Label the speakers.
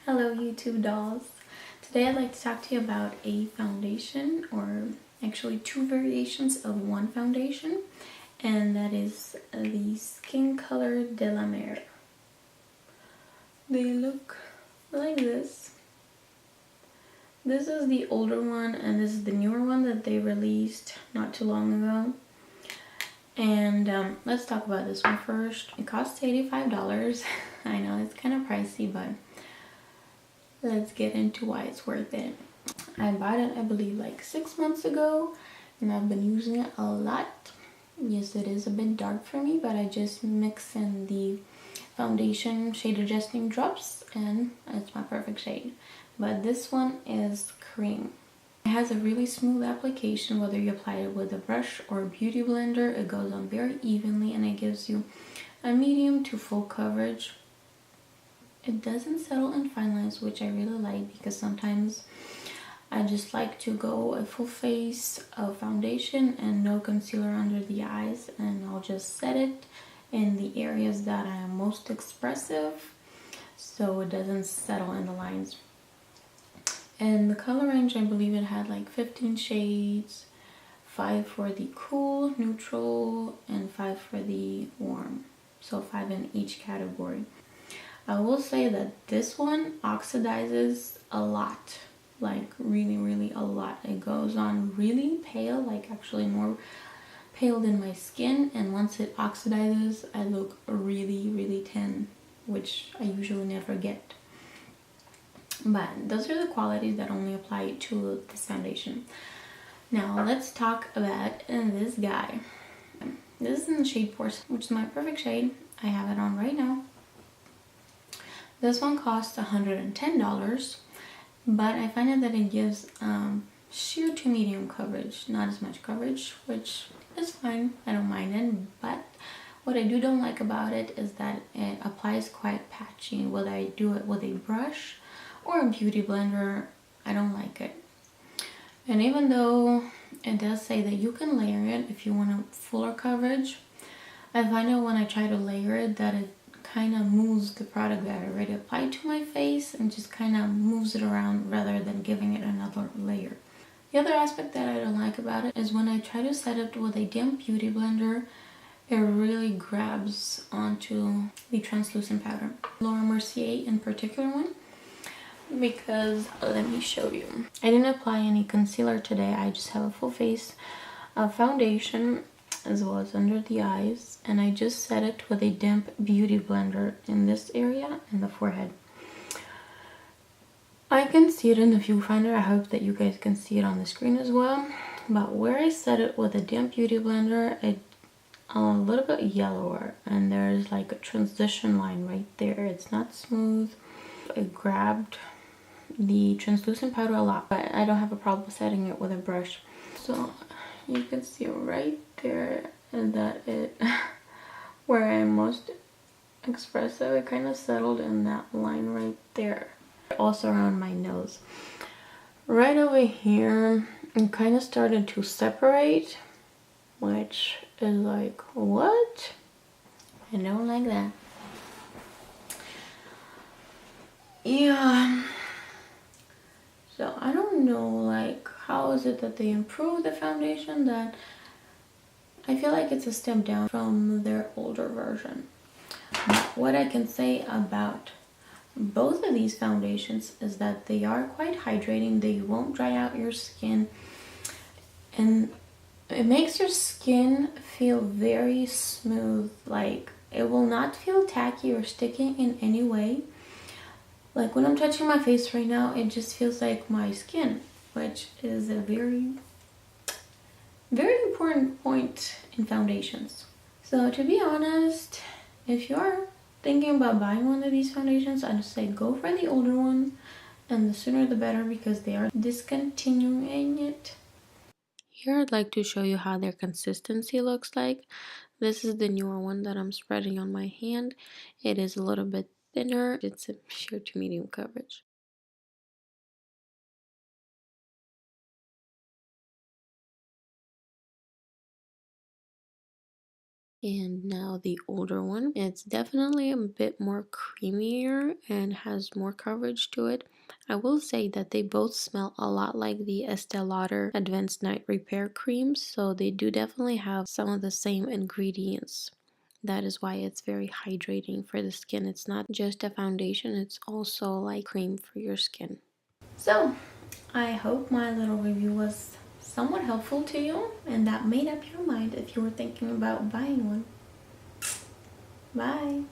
Speaker 1: Hello YouTube dolls. Today I'd like to talk to you about a foundation, or actually two variations of one foundation, and that is the Skin Color de LaMer. They look like this. This is the older one and this is the newer one that they released not too long ago. And let's talk about this one first. It costs $85. I know it's kind of pricey, but let's get into why it's worth it. I bought it, I believe, like 6 months ago, and I've been using it a lot. Yes, it is a bit dark for me, but I just mix in the foundation shade adjusting drops and it's my perfect shade. But this one is cream. It has a really smooth application, whether you apply it with a brush or a beauty blender. It goes on very evenly and it gives you a medium to full coverage. It doesn't settle in fine lines, which I really like, because sometimes I just like to go a full face of foundation and no concealer under the eyes, and I'll just set it in the areas that I am most expressive so it doesn't settle in the lines. And the color range, I believe it had like 15 shades, 5 for the cool, neutral, and 5 for the warm. So 5 in each category. I will say that this one oxidizes a lot, like really a lot. It goes on really pale, like actually more pale than my skin, and once it oxidizes I look really thin, which I usually never get. But those are the qualities that only apply to this foundation. Now let's talk about this guy. This is in the shade Force, which is my perfect shade. I have it on right now. This one costs $110, but I find out that it gives sheer to medium coverage, not as much coverage, which is fine. I don't mind it, but what I don't like about it is that it applies quite patchy. Whether I do it with a brush or a beauty blender, I don't like it. And even though it does say that you can layer it if you want a fuller coverage, I find out when I try to layer it that it kind of moves the product that I already applied to my face and just kind of moves it around rather than giving it another layer. The other aspect that I don't like about it is when I try to set it with a damp beauty blender, it really grabs onto the translucent powder. Laura Mercier in particular one, because let me show you. I didn't apply any concealer today. I just have a full face of foundation as well as under the eyes, and I just set it with a damp beauty blender in this area and the forehead. I can see it in the viewfinder. I hope that you guys can see it on the screen as well. But where I set it with a damp beauty blender, it's a little bit yellower, and there's like a transition line right there. It's not smooth. It grabbed the translucent powder a lot, but I don't have a problem setting it with a brush. So you can see right there that it where I'm most expressive, it kind of settled in that line right there. Also around my nose. Right over here, it kind of started to separate, which is like, what? I don't like that. Yeah. So I don't know, like, how is it that they improved the foundation that I feel like it's a step down from their older version. What I can say about both of these foundations is that they are quite hydrating. They won't dry out your skin, and it makes your skin feel very smooth. Like, it will not feel tacky or sticky in any way. Like when I'm touching my face right now, it just feels like my skin, which is a very important point in foundations. So to be honest, if you're thinking about buying one of these foundations, I'd say go for the older one, and the sooner the better, because they are discontinuing it. Here I'd like to show you how their consistency looks like. This is the newer one that I'm spreading on my hand. It is a little bit thinner. It's a sheer to medium coverage. And now the older one. It's definitely a bit more creamier and has more coverage to it. I will say that they both smell a lot like the Estee Lauder Advanced Night Repair creams, so they do definitely have some of the same ingredients. That is why it's very hydrating for the skin. It's not just a foundation, it's also like cream for your skin. So, I hope my little review was somewhat helpful to you and that made up your mind if you were thinking about buying one. Bye!